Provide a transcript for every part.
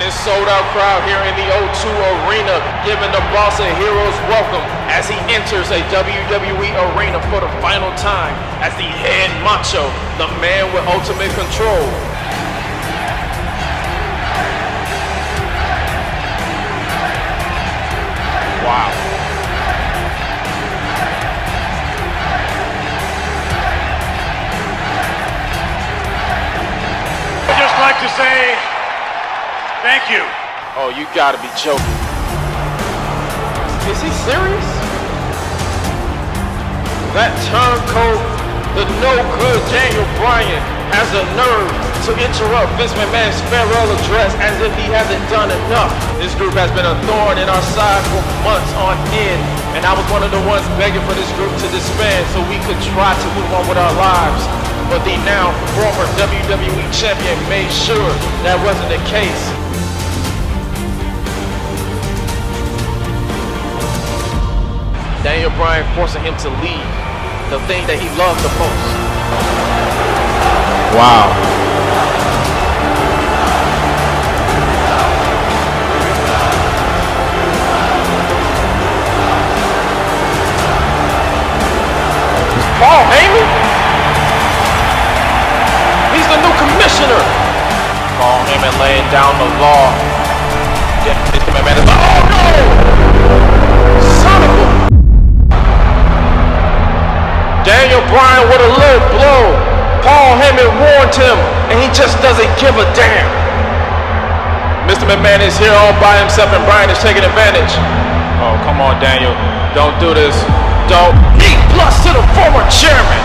this sold-out crowd here in the O2 Arena, giving the boss a hero's welcome as he enters a WWE arena for the final time as the head macho, the man with ultimate control. Wow. I'd just like to say thank you. Oh, you gotta be joking. Is he serious? That turncoat, the no-good Daniel Bryan, has the nerve to interrupt Vince McMahon's farewell address as if he hasn't done enough. This group has been a thorn in our side for months on end, and I was one of the ones begging for this group to disband so we could try to move on with our lives. But the now former WWE champion made sure that wasn't the case. Daniel Bryan forcing him to leave the thing that he loved the most. Wow. Paul Heyman? He's the new commissioner. Paul Heyman laying down the law. Mr. McMahon is, oh no! Son of a... Daniel Bryan with a low blow. Paul Heyman warned him, and he just doesn't give a damn. Mr. McMahon is here all by himself, and Bryan is taking advantage. Oh, come on, Daniel. Don't do this. Don't. Knee plus to the former chairman.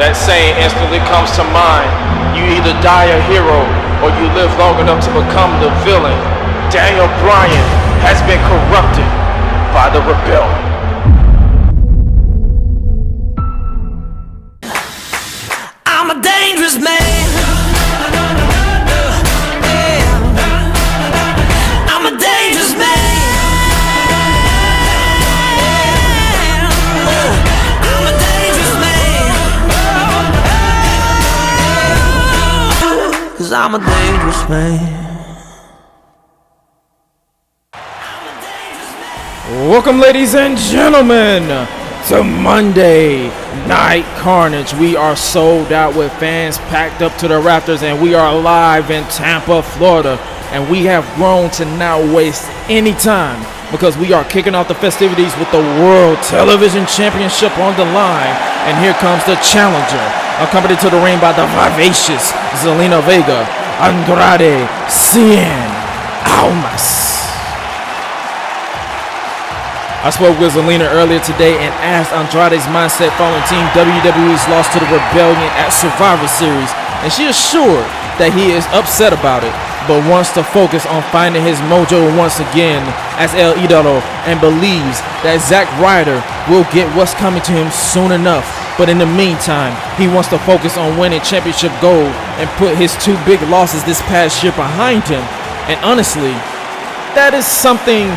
That saying instantly comes to mind. You either die a hero, or you live long enough to become the villain. Daniel Bryan has been corrupted by the rebellion. I'm a dangerous man. I'm a dangerous man. I'm a dangerous man. 'Cause I'm a dangerous man. Welcome, ladies and gentlemen, to Monday Night Carnage. We are sold out with fans packed up to the rafters, and we are live in Tampa, Florida. And we have grown to not waste any time because we are kicking off the festivities with the World Television Championship on the line. And here comes the challenger, accompanied to the ring by the vivacious Zelina Vega, Andrade, Cien, Almas. I spoke with Zelina earlier today and asked Andrade's mindset following Team WWE's loss to the Rebellion at Survivor Series, and she assured that he is upset about it, but wants to focus on finding his mojo once again as El Idolo, and believes that Zack Ryder will get what's coming to him soon enough. But in the meantime, he wants to focus on winning championship gold and put his two big losses this past year behind him. And honestly, that is something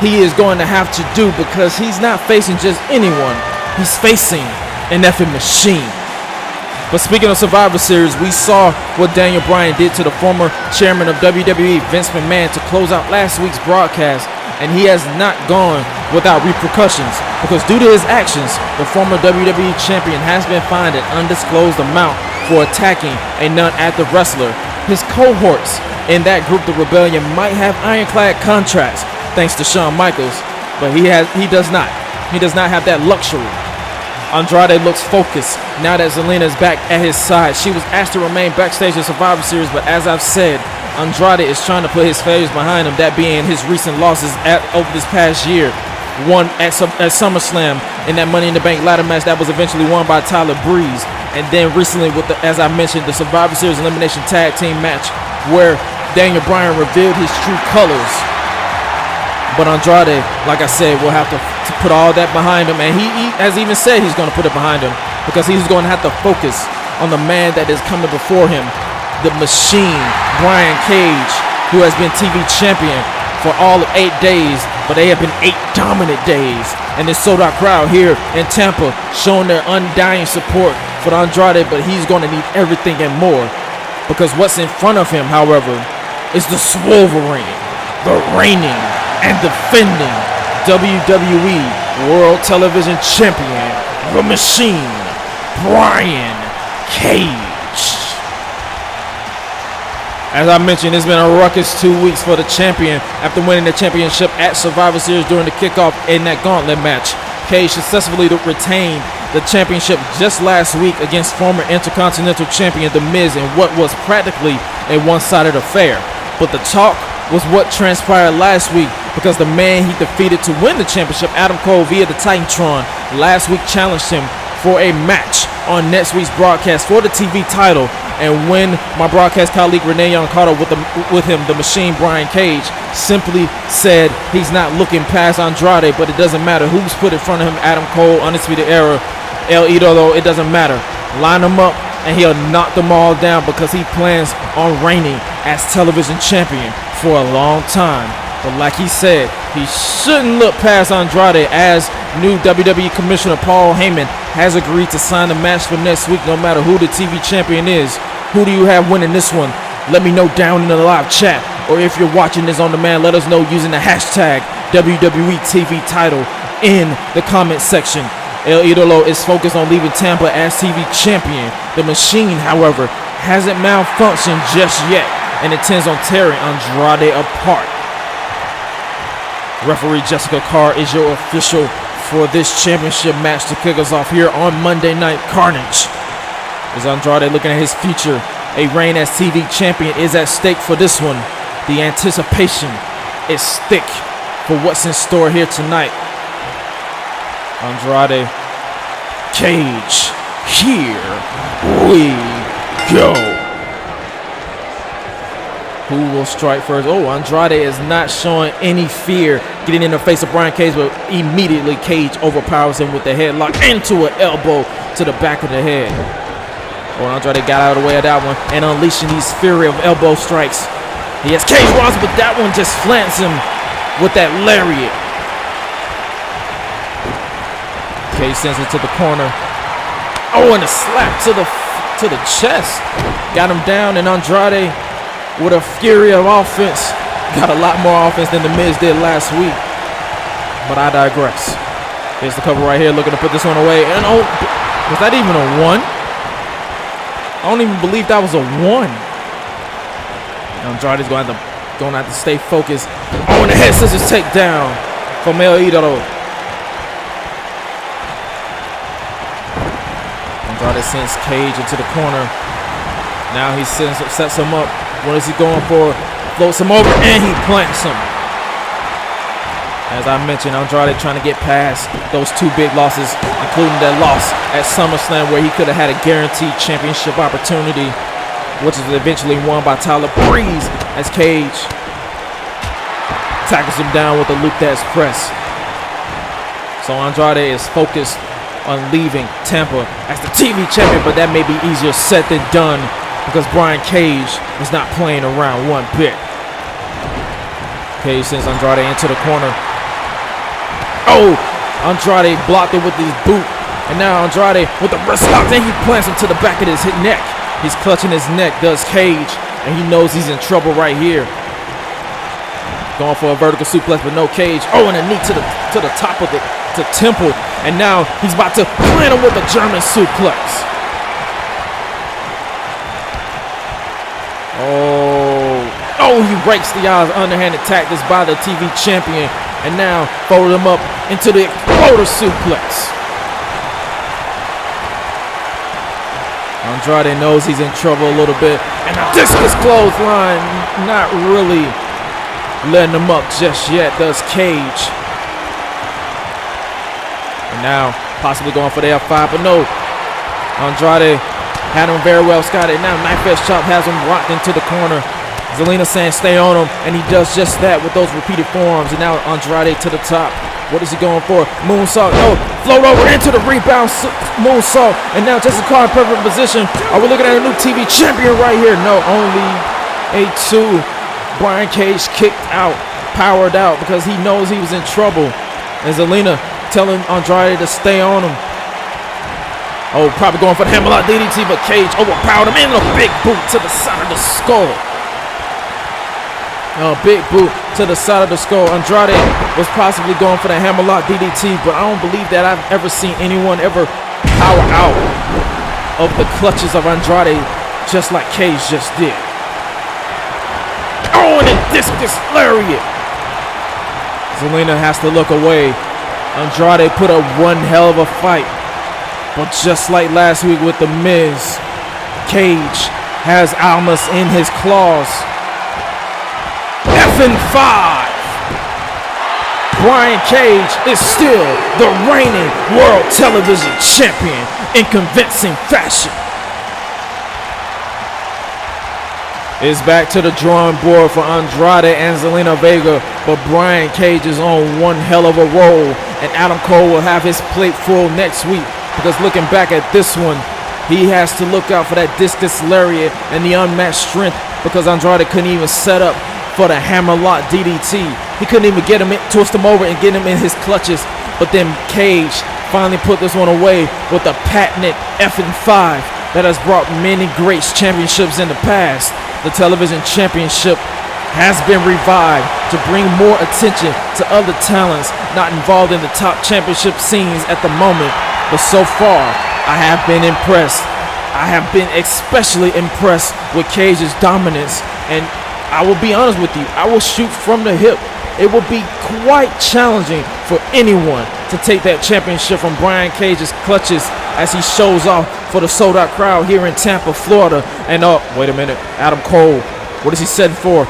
he is going to have to do because he's not facing just anyone. He's facing an effing machine. But speaking of Survivor Series, we saw what Daniel Bryan did to the former chairman of WWE, Vince McMahon, to close out last week's broadcast, and he has not gone without repercussions because due to his actions, the former WWE champion has been fined an undisclosed amount for attacking a non-active wrestler. His cohorts in that group, the Rebellion, might have ironclad contracts thanks to Shawn Michaels, but he does not have that luxury. Andrade looks focused now that Zelina is back at his side. She was asked to remain backstage at Survivor Series, but as I've said, Andrade is trying to put his failures behind him, that being his recent losses over this past year. One at SummerSlam in that Money in the Bank ladder match that was eventually won by Tyler Breeze, and then recently with as I mentioned, the Survivor Series Elimination Tag Team match where Daniel Bryan revealed his true colors. But Andrade, like I said, will have to put all that behind him. And he has even said he's going to put it behind him because he's going to have to focus on the man that is coming before him, the machine, Brian Cage, who has been TV champion for all of 8 days, but they have been 8 dominant days. And this sold-out crowd here in Tampa showing their undying support for Andrade, but he's going to need everything and more because what's in front of him, however, is the Swolverine, the reigning and defending WWE World Television Champion, the Machine, Bryan Cage. As I mentioned, it's been a ruckus 2 weeks for the champion after winning the championship at Survivor Series during the kickoff in that gauntlet match. Cage successfully retained the championship just last week against former Intercontinental Champion The Miz in what was practically a one-sided affair. But the talk was what transpired last week, because the man he defeated to win the championship, Adam Cole, via the Titantron, last week challenged him for a match on next week's broadcast for the TV title. And when my broadcast colleague Renee Young caught up with him, the Machine Bryan Cage simply said he's not looking past Andrade, but it doesn't matter who's put in front of him, Adam Cole, Undisputed Era, El Idolo, it doesn't matter. Line them up and he'll knock them all down, because he plans on reigning as television champion for a long time. But like he said, he shouldn't look past Andrade, as new WWE Commissioner Paul Heyman has agreed to sign the match for next week no matter who the TV champion is. Who do you have winning this one? Let me know down in the live chat, or if you're watching this on demand, let us know using the hashtag WWE TV title in the comment section. El Idolo is focused on leaving Tampa as TV champion. The Machine, however, hasn't malfunctioned just yet and intends on tearing Andrade apart. Referee Jessica Carr is your official for this championship match to kick us off here on Monday Night Carnage. Is Andrade looking at his future? A reign as TV champion is at stake for this one. The anticipation is thick for what's in store here tonight. Andrade, Cage, here we go. Who will strike first? Oh, Andrade is not showing any fear getting in the face of Bryan Cage, but immediately Cage overpowers him with the headlock into an elbow to the back of the head. Oh, Andrade got out of the way of that one and unleashing these fury of elbow strikes. He has Cage Ross, but that one just slants him with that lariat. Cage sends him to the corner. Oh, and a slap to the chest. Got him down, and Andrade, with a fury of offense, got a lot more offense than The Miz did last week. But I digress. Here's the cover right here, looking to put this one away. And oh, was that even a one? I don't even believe that was a one. Andrade's going to have to stay focused. Oh, and the head scissors takedown from El Idolo. Andrade sends Cage into the corner. Now he sets him up. What is he going for? Floats him over, and he plants him. As I mentioned, Andrade trying to get past those two big losses, including that loss at SummerSlam where he could have had a guaranteed championship opportunity, which is eventually won by Tyler Breeze, as Cage tackles him down with a loop-ass press. So Andrade is focused on leaving Tampa as the TV champion, but that may be easier said than done, because Bryan Cage is not playing around one bit. Cage sends Andrade into the corner. Oh, Andrade blocked it with his boot. And now Andrade with the wrist lock. Then he plants him to the back of his neck. He's clutching his neck, does Cage. And he knows he's in trouble right here. Going for a vertical suplex, but no Cage. Oh, and a knee to the top of the temple. And now he's about to plant him with a German suplex. Oh, he breaks the odds. Underhanded tactics by the TV champion. And now fold him up into the exploder suplex. Andrade knows he's in trouble a little bit. And a discus clothesline, not really letting him up just yet, does Cage. And now possibly going for the F5, but no. Andrade had him very well scotted. Now knife edge chop has him rocked into the corner. Zelina saying stay on him, and he does just that with those repeated forearms. And now Andrade to the top. What is he going for? Moonsault. No, float over into the rebound moonsault. And now Jessica Carr in perfect position. Are we looking at a new TV champion right here? No, only a two. Bryan Cage kicked out, powered out, because he knows he was in trouble. And Zelina telling Andrade to stay on him. Oh, probably going for the hammerlock DDT, but Cage overpowered him in a big boot to the side of the skull. Big boot to the side of the skull. Andrade was possibly going for the hammerlock DDT, but I don't believe that I've ever seen anyone ever power out of the clutches of Andrade just like Cage just did. Oh, and a discus lariat. Zelina has to look away. Andrade put up one hell of a fight, but just like last week with The Miz, Cage has Almas in his claws. F5. Brian Cage is still the reigning world television champion in convincing fashion. It's back to the drawing board for Andrade and Zelina Vega, but Brian Cage is on one hell of a roll, and Adam Cole will have his plate full next week, because looking back at this one, he has to look out for that discus lariat and the unmatched strength, because Andrade couldn't even set up for the hammerlock DDT. He couldn't even get him in, twist him over and get him in his clutches, but then Cage finally put this one away with a patented F5 that has brought many great championships in the past. The television championship has been revived to bring more attention to other talents not involved in the top championship scenes at the moment. But so far, I have been impressed. I have been especially impressed with Cage's dominance. And I will be honest with you, I will shoot from the hip. It will be quite challenging for anyone to take that championship from Brian Cage's clutches as he shows off for the sold-out crowd here in Tampa, Florida. And wait a minute, Adam Cole, what is he setting for?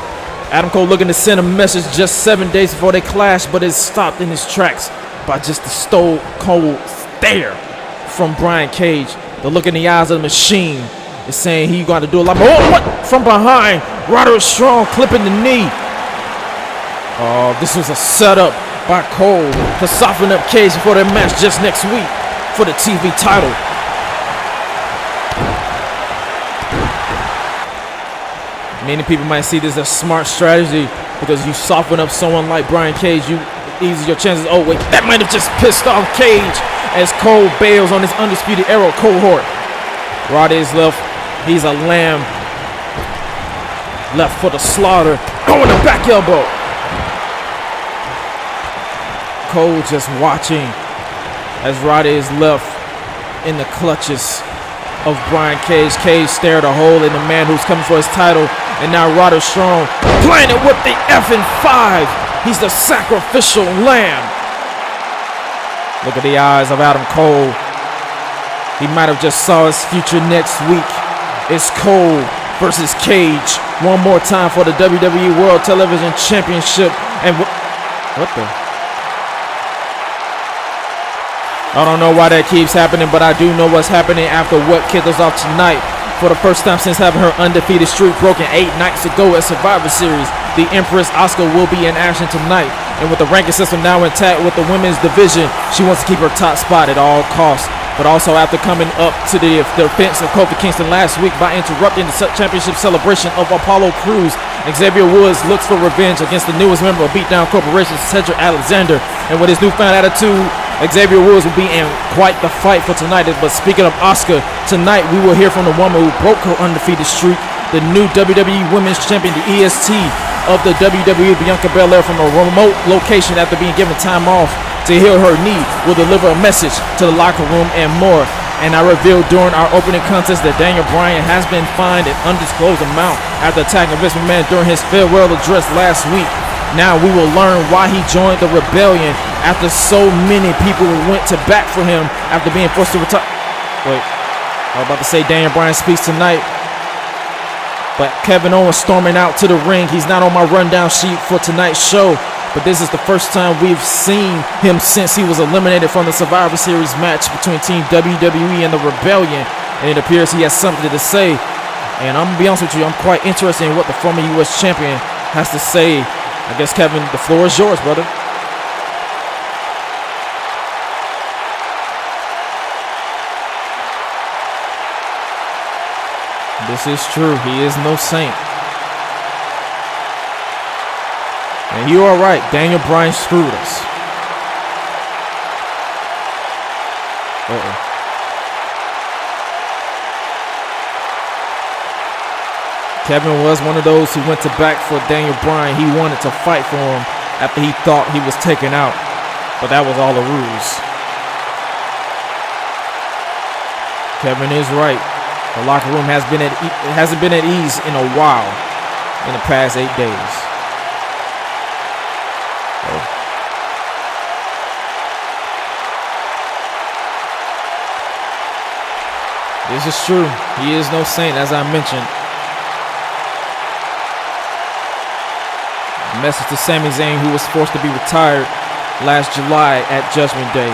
Adam Cole looking to send a message just 7 days before they clash, but is stopped in his tracks by just the stone cold stare from Brian Cage. The look in the eyes of the machine is saying he got to do a lot more. Oh, what? From behind, Roderick Strong clipping the knee. Oh, this was a setup by Cole to soften up Cage before their match just next week for the TV title. Many people might see this as a smart strategy because you soften up someone like Brian Cage, you ease your chances. Oh wait, that might have just pissed off Cage as Cole bails on his Undisputed Era cohort. Roddy is left, he's a lamb. Left for the slaughter. Oh, and a back elbow. Cole just watching as Roddy is left in the clutches of Brian Cage. Cage stared a hole in the man who's coming for his title. And now Roderick Strong playing it with the F5. He's the sacrificial lamb. Look at the eyes of Adam Cole. He might have just saw his future next week. It's Cole versus Cage. One more time for the WWE World Television Championship. And what the? I don't know why that keeps happening, but I do know what's happening after what kicked us off tonight. For the first time since having her undefeated streak broken 8 nights ago at Survivor Series, the Empress Asuka will be in action tonight. And with the ranking system now intact with the women's division, she wants to keep her top spot at all costs. But also after coming up to the defense of Kofi Kingston last week by interrupting the championship celebration of Apollo Crews, Xavier Woods looks for revenge against the newest member of Beatdown Corporation, Cedric Alexander. And with his newfound attitude, Xavier Woods will be in quite the fight for tonight. But speaking of Asuka, tonight we will hear from the woman who broke her undefeated streak, the new WWE Women's Champion, the EST of the WWE, Bianca Belair, from a remote location after being given time off to heal her knee, will deliver a message to the locker room and more. And I revealed during our opening contest that Daniel Bryan has been fined an undisclosed amount after attacking Vince McMahon during his farewell address last week. Now we will learn why he joined the rebellion after so many people went to bat for him after being forced to retire. Wait, I was about to say Daniel Bryan speaks tonight, but Kevin Owens storming out to the ring. He's not on my rundown sheet for tonight's show, but this is the first time we've seen him since he was eliminated from the Survivor Series match between Team WWE and the Rebellion, and it appears he has something to say. And I'm gonna be honest with you, I'm quite interested in what the former U.S. champion has to say. I guess, Kevin, the floor is yours, brother. This is true. He is no saint. And you are right. Daniel Bryan screwed us. Kevin was one of those who went to back for Daniel Bryan. He wanted to fight for him after he thought he was taken out, but that was all a ruse. Kevin is right. The locker room hasn't been at ease in a while in the past 8 days. This is true. He is no saint, as I mentioned. A message to Sami Zayn, who was forced to be retired last July at Judgment Day.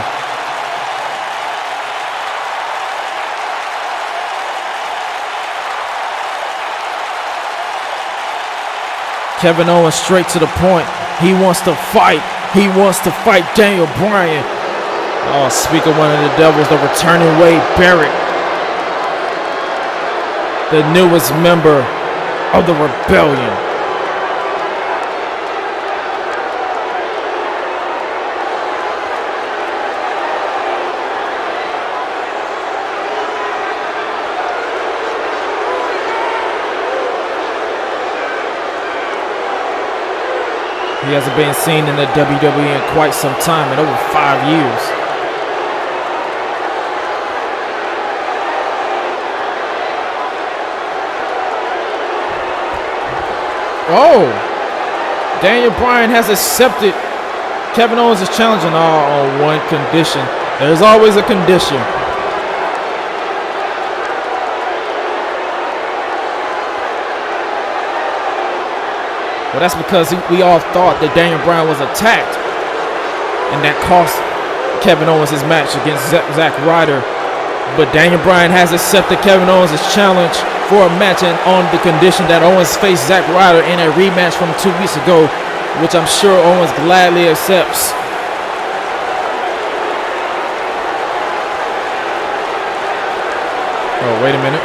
Kevin Owens straight to the point. He wants to fight. He wants to fight Daniel Bryan. Oh, speak of one of the devils, the returning Wade Barrett, the newest member of the Rebellion. He hasn't been seen in the WWE in quite some time, in over 5 years. Oh, Daniel Bryan has accepted Kevin Owens' challenge on one condition. There's always a condition. Well, that's because we all thought that Daniel Bryan was attacked, and that cost Kevin Owens his match against Zack Ryder. But Daniel Bryan has accepted Kevin Owens' challenge for a match, and on the condition that Owens faced Zack Ryder in a rematch from 2 weeks ago, which I'm sure Owens gladly accepts. Oh, wait a minute.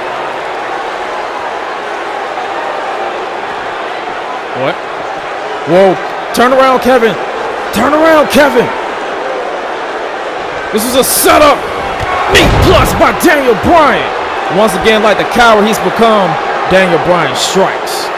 What? Whoa. Turn around, Kevin. Turn around, Kevin. This is a setup. Meat plus by Daniel Bryan. Once again, like the coward he's become, Daniel Bryan strikes.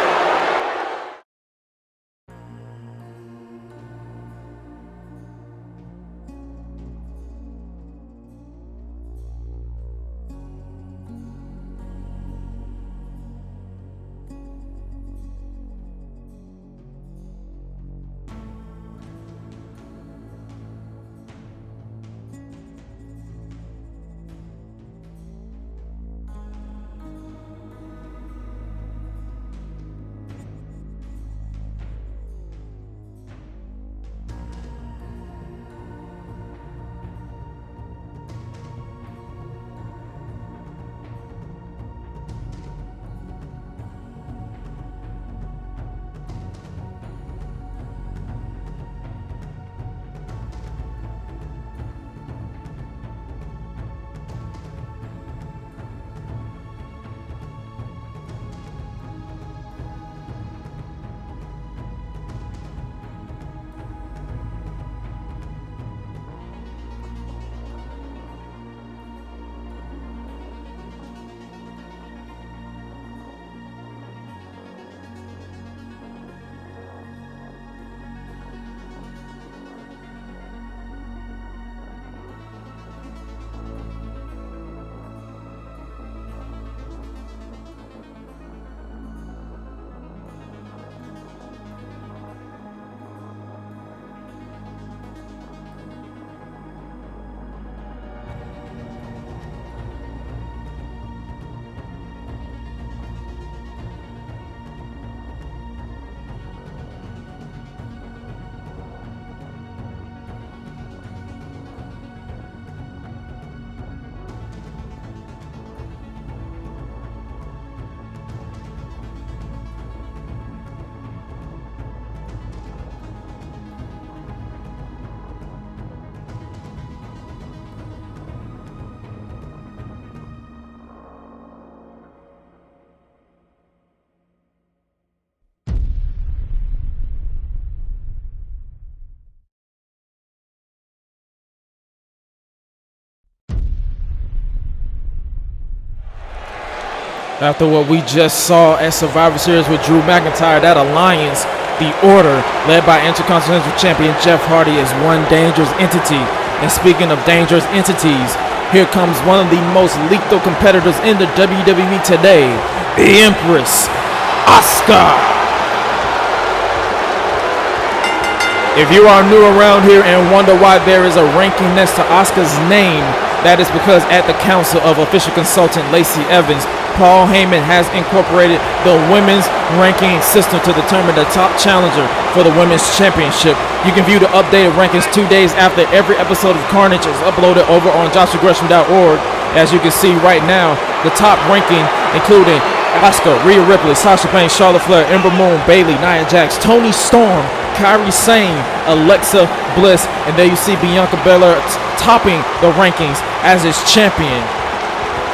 After what we just saw at Survivor Series with Drew McIntyre, that alliance, the Order, led by Intercontinental Champion Jeff Hardy, is one dangerous entity. And speaking of dangerous entities, here comes one of the most lethal competitors in the WWE today, the Empress, Asuka. If you are new around here and wonder why there is a ranking next to Asuka's name, that is because at the council of official consultant Lacey Evans, Paul Heyman has incorporated the women's ranking system to determine the top challenger for the women's championship. You can view the updated rankings 2 days after every episode of Carnage is uploaded over on JoshuaGresham.org. As you can see right now, the top ranking including Asuka, Rhea Ripley, Sasha Banks, Charlotte Flair, Ember Moon, Bayley, Nia Jax, Toni Storm, Kairi Sane, Alexa Bliss, and there you see Bianca Belair topping the rankings as its champion.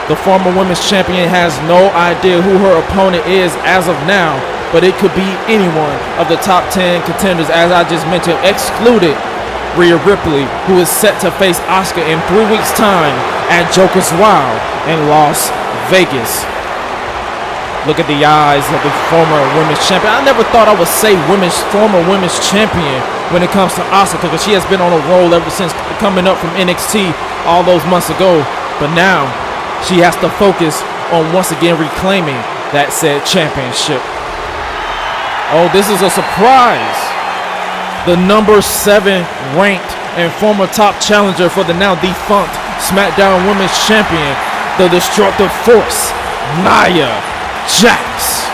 The former women's champion has no idea who her opponent is as of now, but it could be anyone of the top 10 contenders, as I just mentioned, excluded Rhea Ripley, who is set to face Asuka in 3 weeks' time at Joker's Wild in Las Vegas. Look at the eyes of the former women's champion. I never thought I would say former women's champion when it comes to Asuka, because she has been on a roll ever since coming up from NXT all those months ago. But now she has to focus on once again reclaiming that said championship. Oh, this is a surprise. The number 7 ranked and former top challenger for the now defunct SmackDown Women's Champion, the Destructive Force, Nia Jax.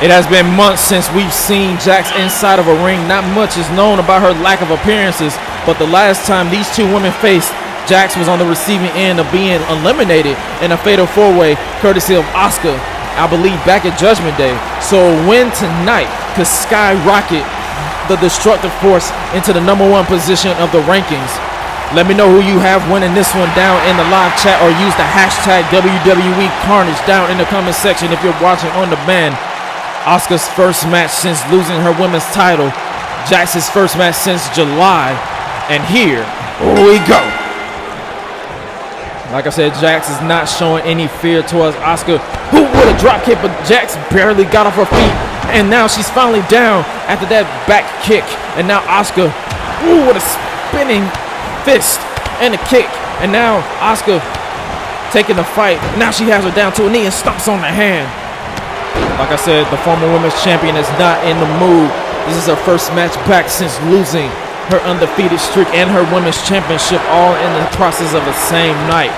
It has been months since we've seen Jax inside of a ring. Not much is known about her lack of appearances, but the last time these two women faced, Jax was on the receiving end of being eliminated in a fatal 4-way courtesy of Asuka, I believe back at Judgment Day. So a win tonight could skyrocket the Destructive Force into the number 1 position of the rankings. Let me know who you have winning this one down in the live chat, or use the hashtag WWE Carnage down in the comment section if you're watching on demand. Asuka's first match since losing her women's title, Jax's first match since July, and here we go. Like I said, Jax is not showing any fear towards Asuka, who would have drop kick, but Jax barely got off her feet, and now she's finally down after that back kick. And now Asuka, with a spinning fist and a kick, and now Asuka taking the fight. Now she has her down to a knee and stomps on the hand. Like I said, the former women's champion is not in the mood. This is her first match back since losing her undefeated streak and her women's championship all in the process of the same night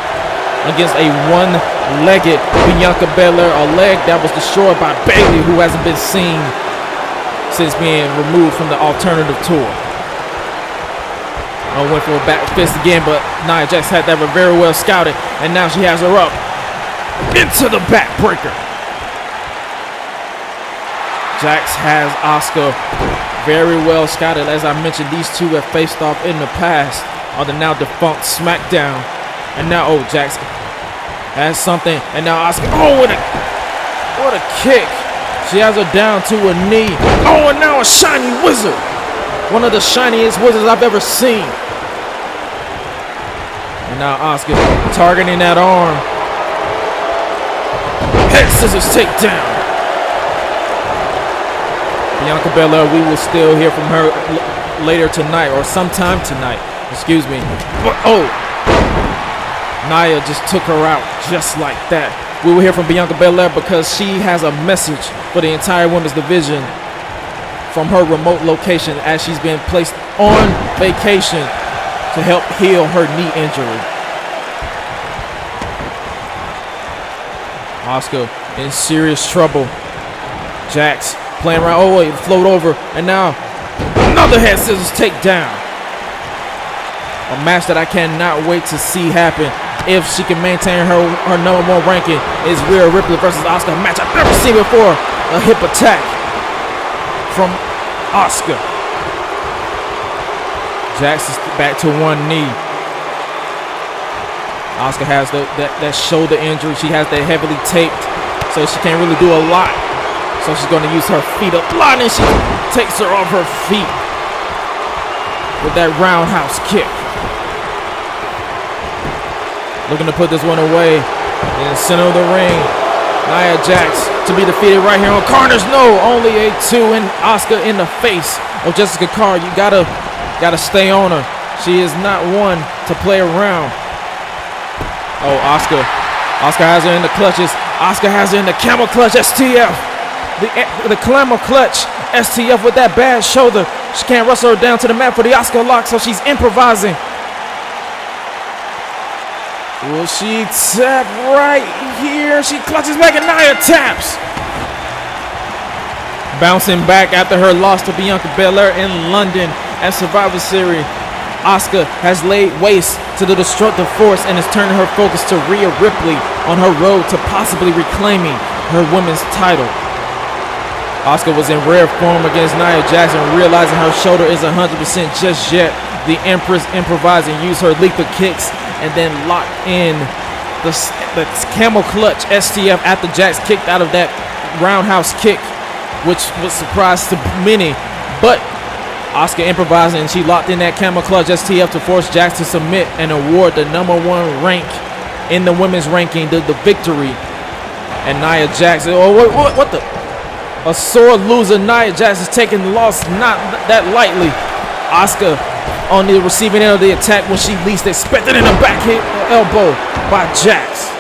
against a one-legged Bianca Belair, a leg that was destroyed by Bayley, who hasn't been seen since being removed from the alternative tour. I went for a back fist again, but Nia Jax had that very well scouted, and now she has her up into the backbreaker. Jax has Asuka very well scouted. As I mentioned, these two have faced off in the past on the now defunct SmackDown. And now, oh, Jax has something. And now Asuka, oh, what a kick. She has her down to a knee. Oh, and now a shiny wizard. One of the shiniest wizards I've ever seen. And now Asuka targeting that arm. Head scissors takedown. Bianca Belair, we will still hear from her later tonight, or sometime tonight, excuse me. But, oh, Nia just took her out just like that. We will hear from Bianca Belair because she has a message for the entire women's division from her remote location, as she's been placed on vacation to help heal her knee injury. Asuka in serious trouble. Jax playing around, oh wait, float over, and now another head scissors takedown. A match that I cannot wait to see happen if she can maintain her number 1 ranking is Rhea Ripley versus Asuka, a match I've never seen before. A hip attack from Asuka. Jax is back to one knee. Asuka has that shoulder injury. She has that heavily taped, so she can't really do a lot. So she's going to use her feet a lot, and she takes her off her feet with that roundhouse kick. Looking to put this one away. In the center of the ring, Nia Jax to be defeated right here on Carnage. No, only a 2, and Asuka in the face of Jessica Carr. You gotta stay on her. She is not one to play around. Oh, Asuka has her in the clutches. Asuka has her in the camel clutch STF. The camel clutch STF with that bad shoulder. She can't wrestle her down to the mat for the Asuka lock, so she's improvising. Will she tap right here? She clutches back and Nia taps. Bouncing back after her loss to Bianca Belair in London at Survivor Series, Asuka has laid waste to the destructive force and is turning her focus to Rhea Ripley on her road to possibly reclaiming her women's title. Asuka was in rare form against Nia Jax, realizing her shoulder is 100% just yet. The Empress improvised and used her lethal kicks and then locked in the camel clutch STF after Jax kicked out of that roundhouse kick, which was a surprise to many. But Asuka improvised and she locked in that camel clutch STF to force Jax to submit and award the #1 rank in the women's ranking, the victory. And Nia Jax, what the? A sore loser. Nia Jax is taking the loss not that lightly. Asuka on the receiving end of the attack when she least expected, in a back hit elbow by Jax.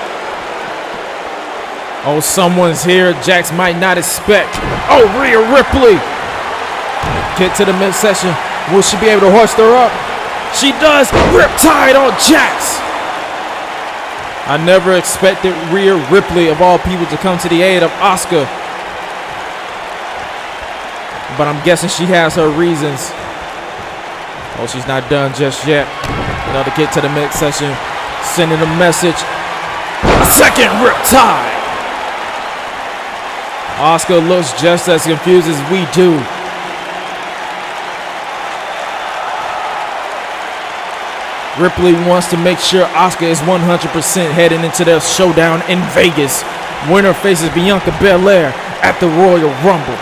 Oh, someone's here. Jax might not expect. Oh, Rhea Ripley. Kick to the midsection. Will she be able to hoist her up? She does. Riptide on Jax. I never expected Rhea Ripley, of all people, to come to the aid of Asuka. But I'm guessing she has her reasons. Oh, she's not done just yet. Another kick to the midsection. Sending a message. A second riptide. Asuka looks just as confused as we do. Ripley wants to make sure Asuka is 100% heading into their showdown in Vegas. Winner faces Bianca Belair at the Royal Rumble.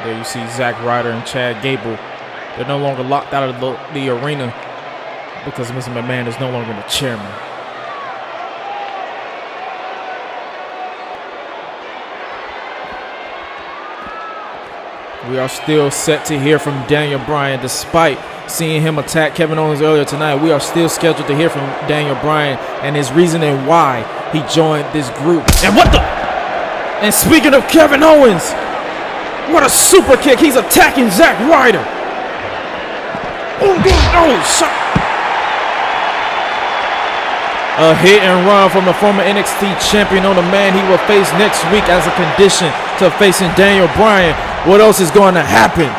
There you see Zack Ryder and Chad Gable. They're no longer locked out of the arena because Mr. McMahon is no longer the chairman. We are still set to hear from Daniel Bryan. Despite seeing him attack Kevin Owens earlier tonight, we are still scheduled to hear from Daniel Bryan and his reasoning why he joined this group. And what the? And speaking of Kevin Owens, what a super kick. He's attacking Zack Ryder. Oh, shot. A hit and run from the former NXT champion on the man he will face next week as a condition to facing Daniel Bryan. What else is going to happen?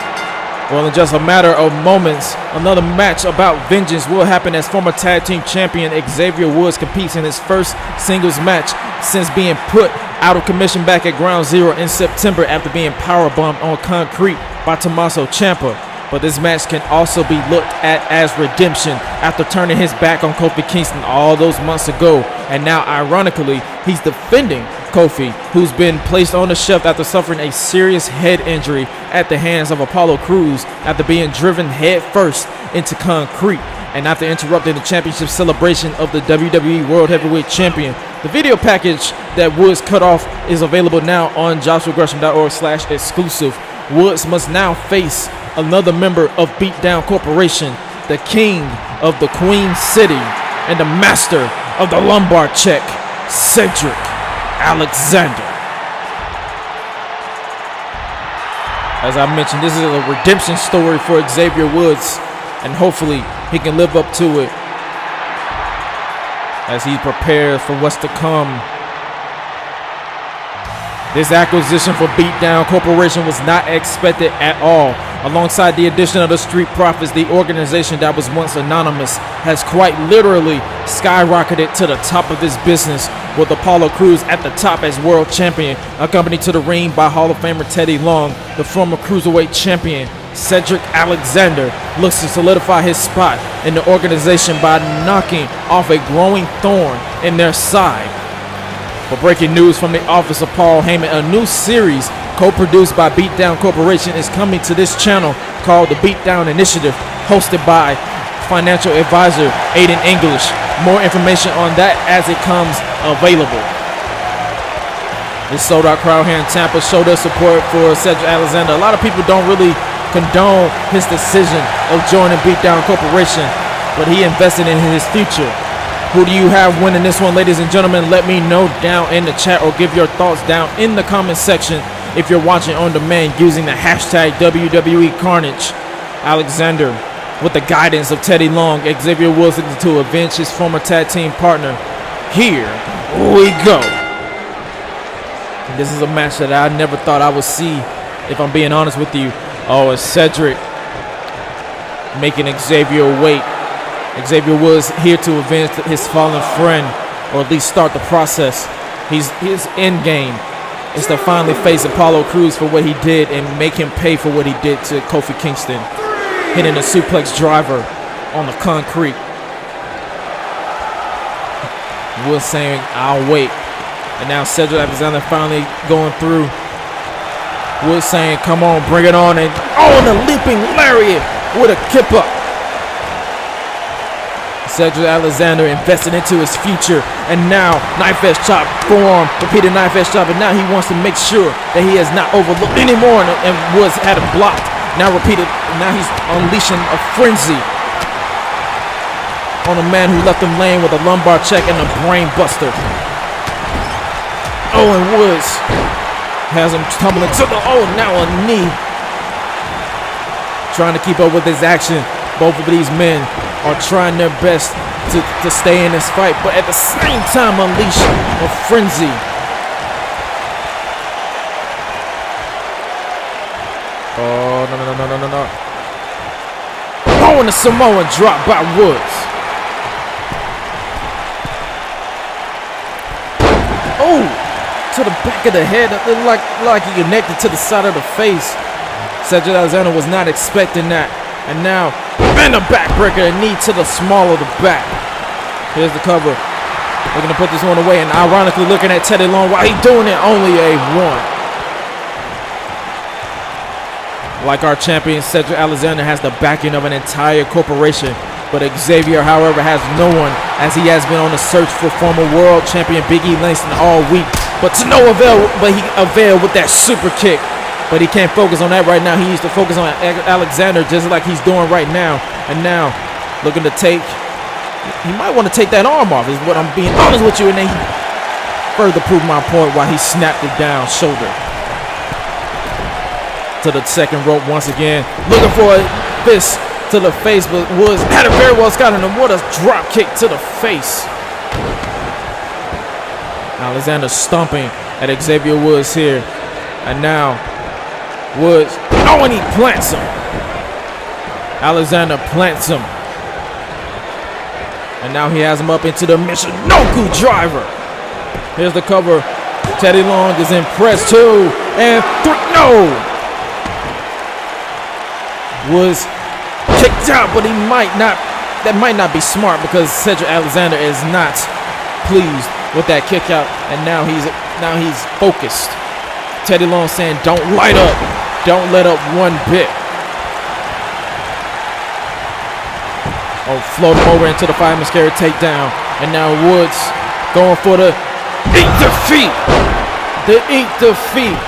Well, in just a matter of moments, another match about vengeance will happen as former tag team champion Xavier Woods competes in his first singles match since being put out of commission back at Ground Zero in September after being powerbombed on concrete by Tommaso Ciampa. But this match can also be looked at as redemption after turning his back on Kofi Kingston all those months ago. And now, ironically, he's defending Kofi, who's been placed on the shelf after suffering a serious head injury at the hands of Apollo Crews after being driven head first into concrete And after interrupting the championship celebration of the WWE World Heavyweight Champion, the video package that Woods cut off is available now on joshuagresham.org/exclusive. Woods must now face another member of Beatdown Corporation, the king of the Queen City and the master of the lumbar check, Cedric Alexander. As I mentioned, this is a redemption story for Xavier Woods, and hopefully he can live up to it as he prepares for what's to come. This acquisition for Beatdown Corporation was not expected at all. Alongside the addition of the Street Profits, the organization that was once anonymous has quite literally skyrocketed to the top of this business, with Apollo Crews at the top as world champion, accompanied to the ring by Hall of Famer Teddy Long. The former cruiserweight champion Cedric Alexander looks to solidify his spot in the organization by knocking off a growing thorn in their side. For breaking news from the office of Paul Heyman, a new series co-produced by Beatdown Corporation is coming to this channel called The Beatdown Initiative, hosted by financial advisor Aiden English. More information on that as it comes available. This sold-out crowd here in Tampa showed us support for Cedric Alexander. A lot of people don't really condone his decision of joining Beatdown Corporation, but he invested in his future. Who do you have winning this one, ladies and gentlemen? Let me know down in the chat or give your thoughts down in the comment section if you're watching on demand using the hashtag WWE Carnage. Alexander, with the guidance of Teddy Long, Xavier Woods looking to avenge his former tag team partner. Here we go. This is a match that I never thought I would see, if I'm being honest with you. Oh, it's Cedric making Xavier wait. Xavier Woods here to avenge his fallen friend, or at least start the process. His end game is to finally face Apollo Crews for what he did and make him pay for what he did to Kofi Kingston, hitting a suplex driver on the concrete. Woods saying, "I'll wait." And now Cedric Alexander finally going through. Woods saying, "Come on, bring it on." And and a leaping lariat with a kip up. Cedric Alexander invested into his future, and now knife edge chop, forearm, repeated knife edge chop, and now he wants to make sure that he has not overlooked anymore, and Woods had him blocked. Now repeated, now he's unleashing a frenzy on a man who left him laying with a lumbar check and a brain buster. And Woods has him tumbling to the, now a knee. Trying to keep up with his action. Both of these men are trying their best to stay in this fight, but at the same time unleash a frenzy. Oh, no. And a Samoan drop by Woods. To the back of the head. It looked like he connected to the side of the face. Cedric Alexander was not expecting that. And now, and a backbreaker, a knee to the small of the back. Here's the cover. Looking to put this one away, and ironically looking at Teddy Long while he's doing it, only a one. Like our champion, Cedric Alexander has the backing of an entire corporation. But Xavier, however, has no one, as he has been on the search for former world champion Big E Langston all week. But to no avail, but he availed with that super kick. But he can't focus on that right now. He needs to focus on Alexander just like he's doing right now. And now, looking to take, he might want to take that arm off, is what I'm being honest with you. And then he further proved my point while he snapped it down shoulder. To the second rope once again. Looking for a fist to the face, but Woods had it very well scouted him. What a drop kick to the face. Alexander stomping at Xavier Woods here. And now Woods, and he plants him. Alexander plants him. And now he has him up into the Michinoku driver. Here's the cover. Teddy Long is impressed too. And no! Woods kicked out, but that might not be smart, because Cedric Alexander is not pleased with that kick out, and now he's focused. Teddy Long saying, "Don't light up, don't let up one bit." Oh, float him over into the fireman's carry takedown. And now Woods going for the eat defeat. The eat defeat.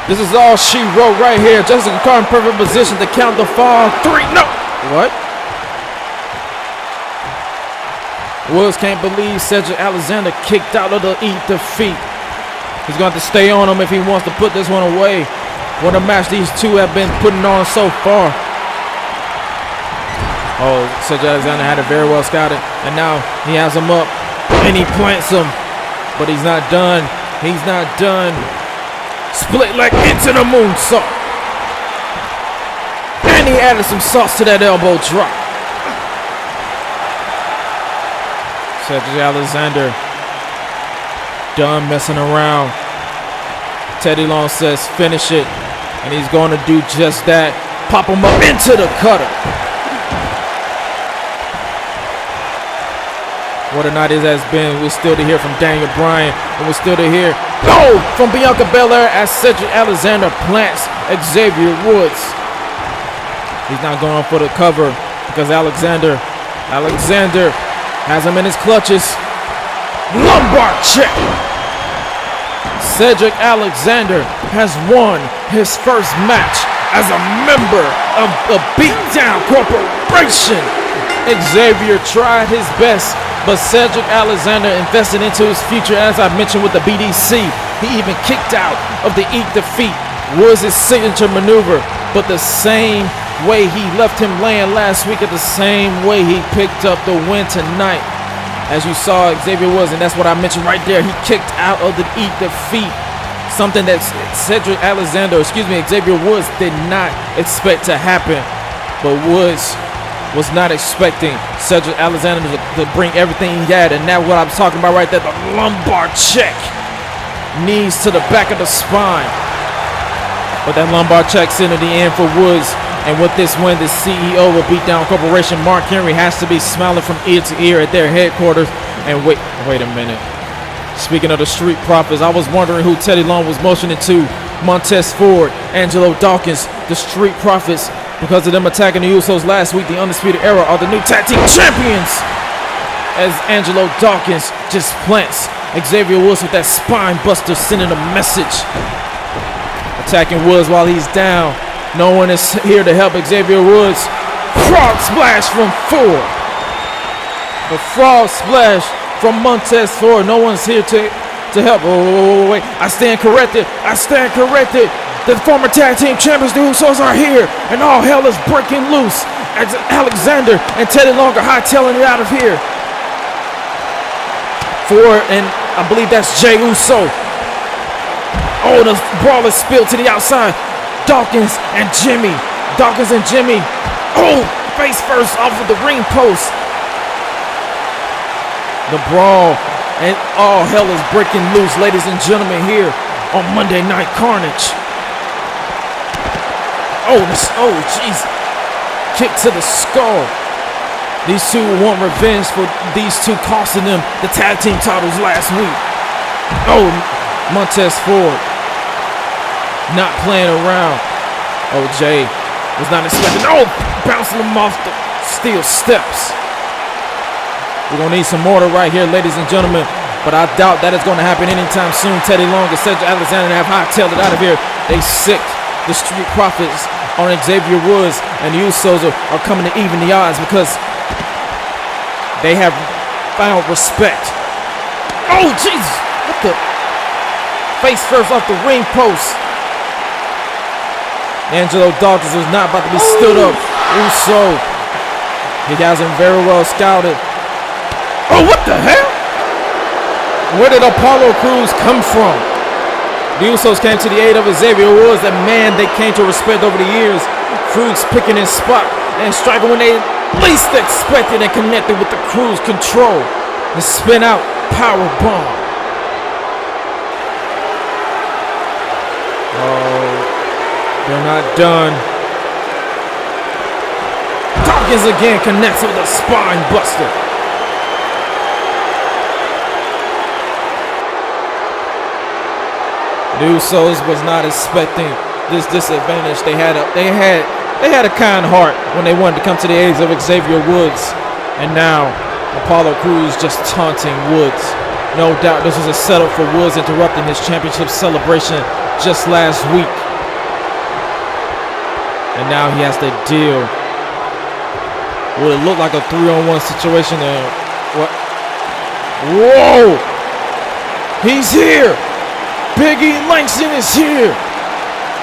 This is all she wrote right here. Jessica Carr in perfect position to count the fall. 3. No. What? Woods can't believe Cedric Alexander kicked out of the eat defeat. He's going to have to stay on him if he wants to put this one away. What a match these two have been putting on so far. Oh, Cedric Alexander had it very well scouted. And now he has him up. And he plants him. But he's not done. He's not done. Split leg into the moonsault. And he added some sauce to that elbow drop. Cedric Alexander done messing around. Teddy Long says finish it. And he's going to do just that. Pop him up into the cutter. What a night it has been. We're still to hear from Daniel Bryan. And we're still to hear from Bianca Belair as Cedric Alexander plants Xavier Woods. He's not going for the cover because Alexander has him in his clutches. Lumbar check. Cedric Alexander has won his first match as a member of the Beatdown Corporation. Xavier tried his best, but Cedric Alexander invested into his future, as I mentioned with the BDC. He even kicked out of the eat defeat. Was his signature maneuver, but the same way he left him laying last week, at the same way he picked up the win tonight. As you saw, Xavier Woods, and that's what I mentioned right there, he kicked out of the eat defeat. Something that Xavier Woods did not expect to happen. But Woods was not expecting Cedric Alexander to bring everything he had, and that's what I'm talking about right there, the lumbar check. Knees to the back of the spine. But that lumbar check's into the end for Woods. And with this win, the CEO of Beatdown Corporation, Mark Henry, has to be smiling from ear to ear at their headquarters. And wait a minute. Speaking of the Street Profits, I was wondering who Teddy Long was motioning to. Montez Ford, Angelo Dawkins, the Street Profits. Because of them attacking the Usos last week, the Undisputed Era are the new tag team champions. As Angelo Dawkins just plants Xavier Woods with that spine buster, sending a message. Attacking Woods while he's down. No one is here to help Xavier Woods. Frog splash from Ford. The frog splash from Montez Ford. No one's here to help. Oh, wait. I stand corrected. The former tag team champions, the Usos, are here. And all hell is breaking loose. As Alexander and Teddy Long are hightailing it out of here. Ford, and I believe that's Jey Uso. Oh, the brawl is spilled to the outside. Dawkins and Jimmy. Oh, face first off of the ring post. The brawl, and all hell is breaking loose, ladies and gentlemen, here on Monday Night Carnage. Oh, jeez. Kick to the skull. These two want revenge for these two costing them the tag team titles last week. Oh, Montez Ford. Not playing around. Oh, Jay was not expecting. Oh, bouncing him off the steel steps. We're going to need some mortar right here, ladies and gentlemen. But I doubt that is going to happen anytime soon. Teddy Long and Cedric Alexander have hightailed it out of here. They sicked the Street Profits on Xavier Woods. And the Usos are coming to even the odds because they have found respect. Oh, Jesus. What the? Face first off the ring post. Angelo Dawkins was not about to be stood up. Uso. He has him very well scouted. Oh, what the hell? Where did Apollo Crews come from? The Usos came to the aid of Xavier Woods, a man they came to respect over the years. Crews picking his spot and striking when they least expected, and connected with the Crews control. The spin out power bomb. They're not done. Dawkins again connects with a spine buster. The Usos was not expecting this disadvantage. They had They had a kind heart when they wanted to come to the aid of Xavier Woods. And now, Apollo Crews just taunting Woods. No doubt this was a setup for Woods interrupting his championship celebration just last week. And now he has to deal with it looked like a 3-on-1 situation there. What? Whoa! He's here! Big E Langston is here!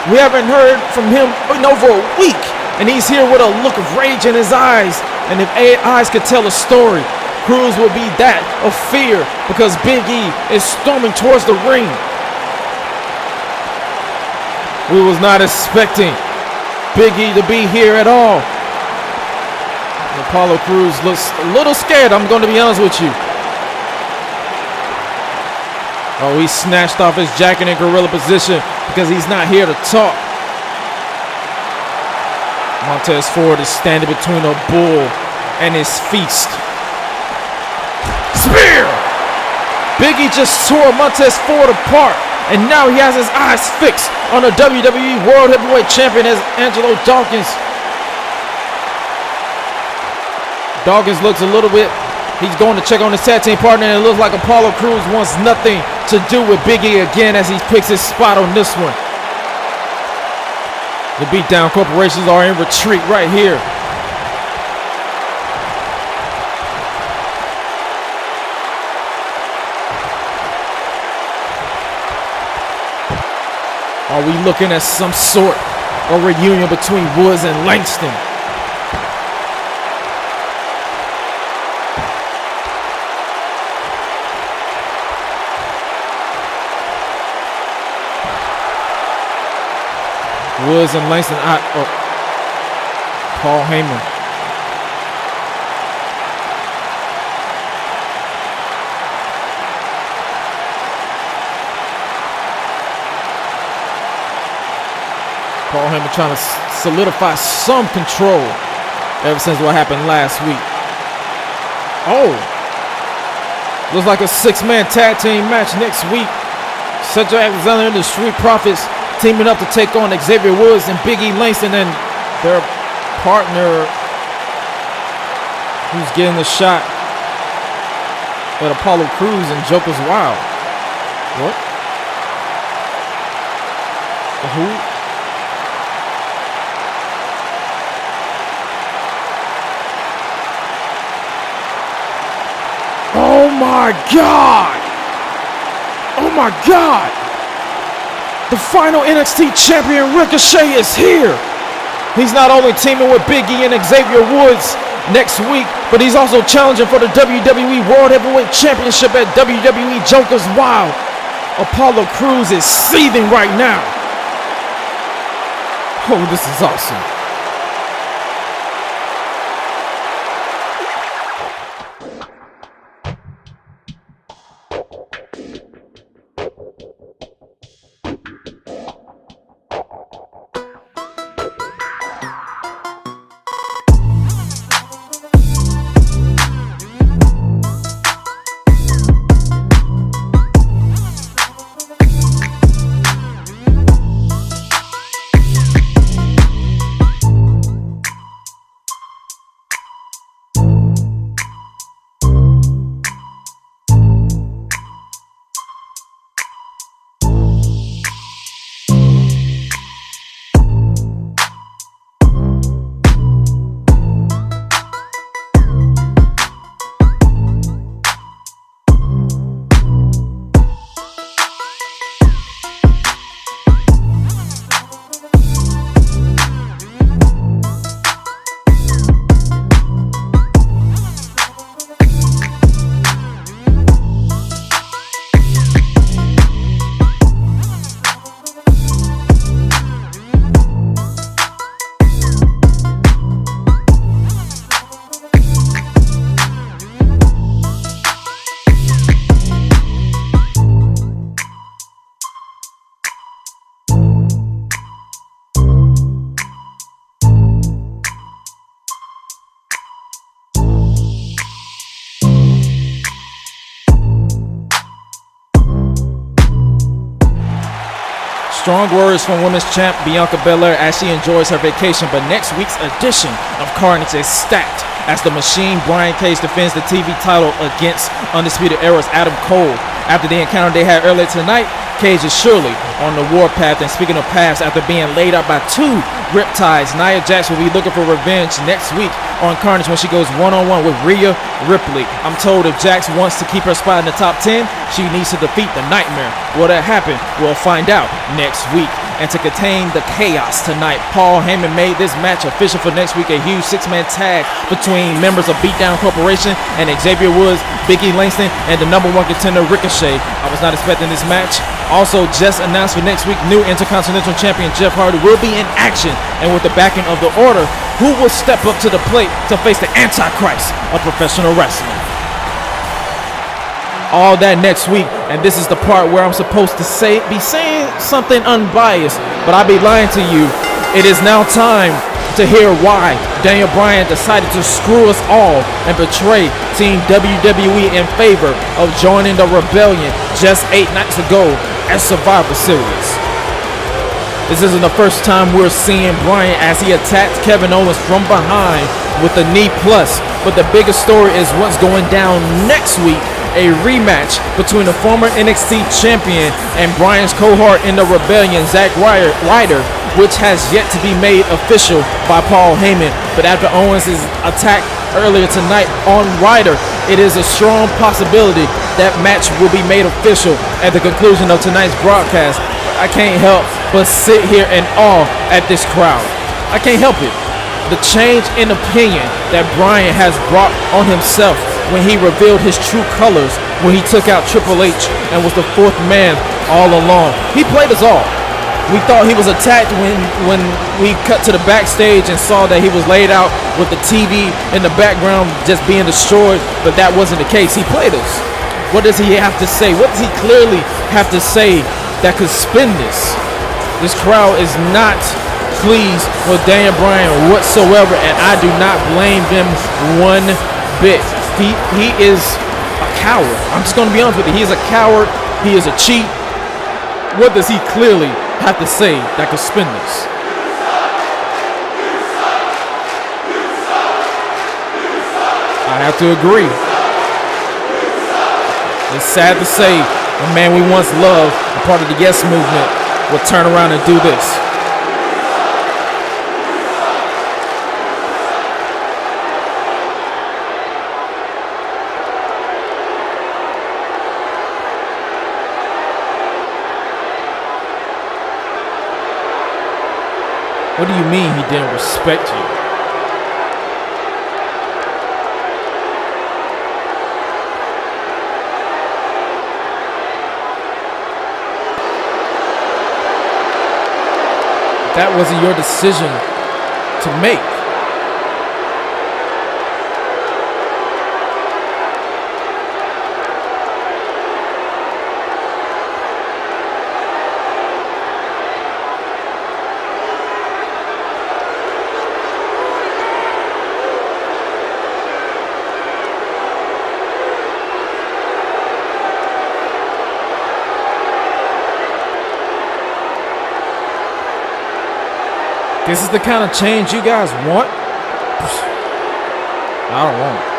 We haven't heard from him in over a week, and he's here with a look of rage in his eyes. And if eyes could tell a story, Crews will be that of fear, because Big E is storming towards the ring. We was not expecting Big E to be here at all. Apollo Crews looks a little scared, I'm going to be honest with you. Oh, he snatched off his jacket in gorilla position because he's not here to talk. Montez Ford is standing between a bull and his feast. Spear! Big E just tore Montez Ford apart, and now he has his eyes fixed on the WWE World Heavyweight Champion as Angelo Dawkins. Dawkins looks a little bit, he's going to check on his tag team partner, and it looks like Apollo Crews wants nothing to do with Big E again as he picks his spot on this one. The Beatdown Corporations are in retreat right here. Are we looking at some sort of reunion between Woods and Langston? Woods and Langston, Paul Heyman. Paul Heyman trying to solidify some control ever since what happened last week. Oh, looks like a 6-man tag team match next week. Cedric Alexander and the Street Profits teaming up to take on Xavier Woods and Big E Langston and their partner who's getting the shot at Apollo Crews and Joker's Wild. What? Who? Oh my God! Oh my God! The final NXT champion Ricochet is here. He's not only teaming with Big E and Xavier Woods next week, but he's also challenging for the WWE World Heavyweight Championship at WWE Joker's Wild. Apollo Crews is seething right now. Oh, this is awesome. Strong words from women's champ Bianca Belair as she enjoys her vacation, but next week's edition of Carnage is stacked as the Machine Bryan Cage defends the TV title against Undisputed Era's Adam Cole. After the encounter they had earlier tonight, Cage is surely on the warpath, and speaking of paths, after being laid out by two Riptides, Nia Jax will be looking for revenge next week on Carnage when she goes one-on-one with Rhea Ripley. I'm told if Jax wants to keep her spot in the top 10, she needs to defeat the Nightmare. Will that happen? We'll find out next week. And to contain the chaos tonight, Paul Heyman made this match official for next week, a huge six-man tag between members of Beatdown Corporation and Xavier Woods, Big E Langston, and the #1 contender Ricochet. I was not expecting this match. Also just announced for next week, new Intercontinental Champion Jeff Hardy will be in action, and with the backing of the Order, who will step up to the plate to face the Antichrist of professional wrestling. All that next week, and this is the part where I'm supposed to be saying something unbiased, but I'll be lying to you. It is now time to hear why Daniel Bryan decided to screw us all and betray Team WWE in favor of joining the Rebellion just 8 nights ago at Survivor Series. This isn't the first time we're seeing Bryan as he attacked Kevin Owens from behind with the knee plus, but the biggest story is what's going down next week. A rematch between the former NXT champion and Bryan's cohort in the Rebellion, Zack Ryder, which has yet to be made official by Paul Heyman. But after Owens' attack earlier tonight on Ryder, it is a strong possibility that match will be made official at the conclusion of tonight's broadcast. I can't help but sit here in awe at this crowd. I can't help it. The change in opinion that Bryan has brought on himself when he revealed his true colors, when he took out Triple H and was the fourth man all along. He played us all. We thought he was attacked when we cut to the backstage and saw that he was laid out with the TV in the background just being destroyed, but that wasn't the case. He played us. What does he have to say? What does he clearly have to say that could spin this? This crowd is not pleased with Daniel Bryan whatsoever, and I do not blame them one bit. He is a coward. I'm just going to be honest with you. He is a coward. He is a cheat. What does he clearly have to say that could spin this? I have to agree. It's sad to say a man we once loved, a part of the Yes movement, would turn around and do this. What do you mean he didn't respect you? That wasn't your decision to make. This is the kind of change you guys want? I don't want it.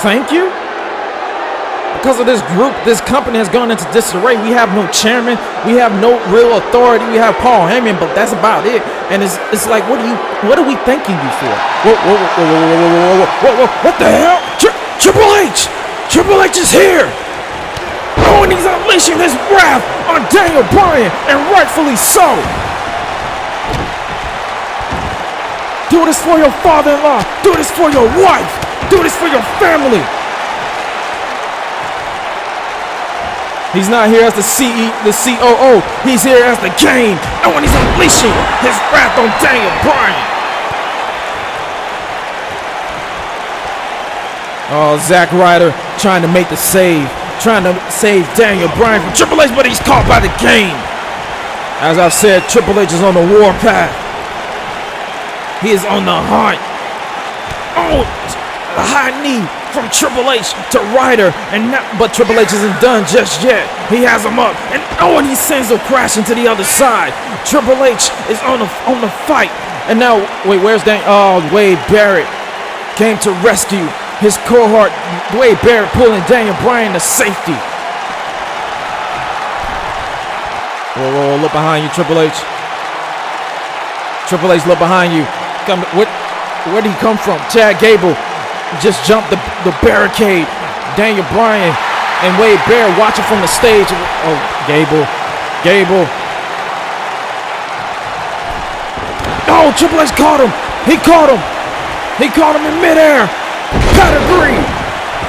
Thank you? Because of this group, this company has gone into disarray. We have no chairman. We have no real authority. We have Paul Heyman, but that's about it. And it's like, what are we thanking you for? What the hell? Triple H! Triple H is here! Oh, and he's unleashing his wrath on Daniel Bryan, and rightfully so! Do this for your father-in-law. Do this for your wife. Do this for your family. He's not here as the COO. He's here as the Game. Oh, and he's unleashing his wrath on Daniel Bryan. Oh, Zack Ryder trying to make the save. Trying to save Daniel Bryan from Triple H, but he's caught by the Game. As I've said, Triple H is on the warpath. He is on the hunt. Oh, a high knee from Triple H to Ryder, but Triple H isn't done just yet. He has him up, and he sends him crashing to the other side. Triple H is on the fight, and now wait, where's Dan? Oh, Wade Barrett came to rescue his cohort. Wade Barrett pulling Daniel Bryan to safety. Whoa, look behind you, Triple H. Triple H, look behind you. Where did he come from? Chad Gable just jumped the barricade. Daniel Bryan and Wade Barrett watching from the stage. Oh, Gable. Oh, Triple H caught him. He caught him in midair. Pedigree.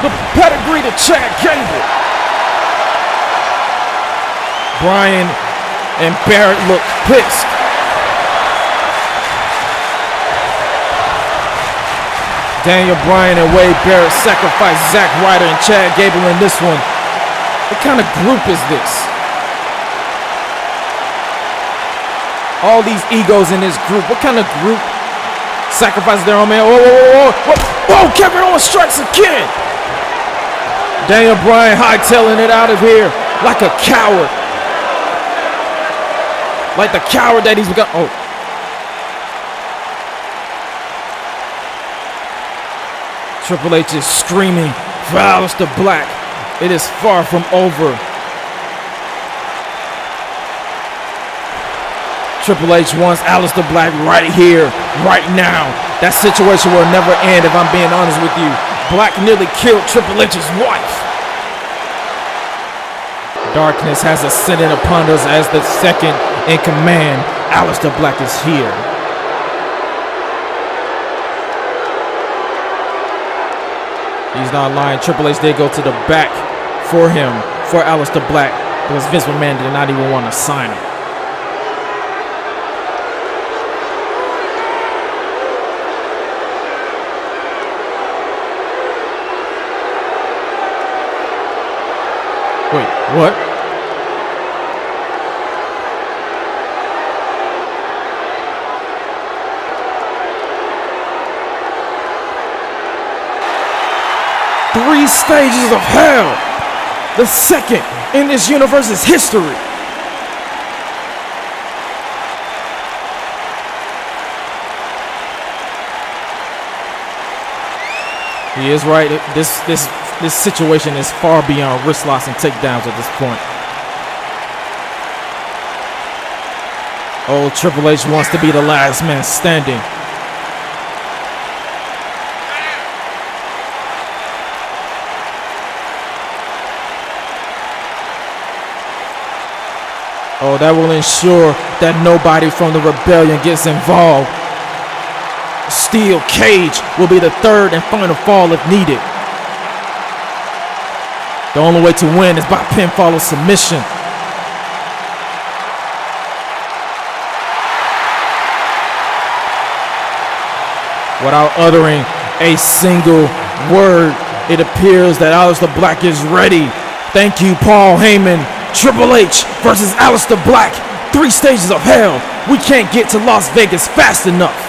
The pedigree to Chad Gable. Bryan and Barrett look pissed. Daniel Bryan and Wade Barrett sacrificed Zack Ryder and Chad Gable in this one. What kind of group is this? All these egos in this group. What kind of group sacrifices their own man? Whoa, Kevin Owens strikes again. Daniel Bryan hightailing it out of here like a coward. Like the coward that he's got. Oh. Triple H is screaming for Aleister Black. It is far from over. Triple H wants Aleister Black right here, right now. That situation will never end if I'm being honest with you. Black nearly killed Triple H's wife. Darkness has ascended upon us as the second in command. Aleister Black is here. He's not lying. Triple H did go to the back for him, for Aleister Black, because Vince McMahon did not even want to sign him. Wait, what? Three stages of hell. The second in this universe's history. He is right. This situation is far beyond wrist locks and takedowns at this point. Oh, Triple H wants to be the last man standing. Oh, that will ensure that nobody from the rebellion gets involved. Steel cage will be the third and final fall if needed. The only way to win is by pinfall or submission. Without uttering a single word, it appears that Aleister Black is ready. Thank you, Paul Heyman. Triple H versus Aleister Black. 3 stages of hell. We can't get to Las Vegas fast enough.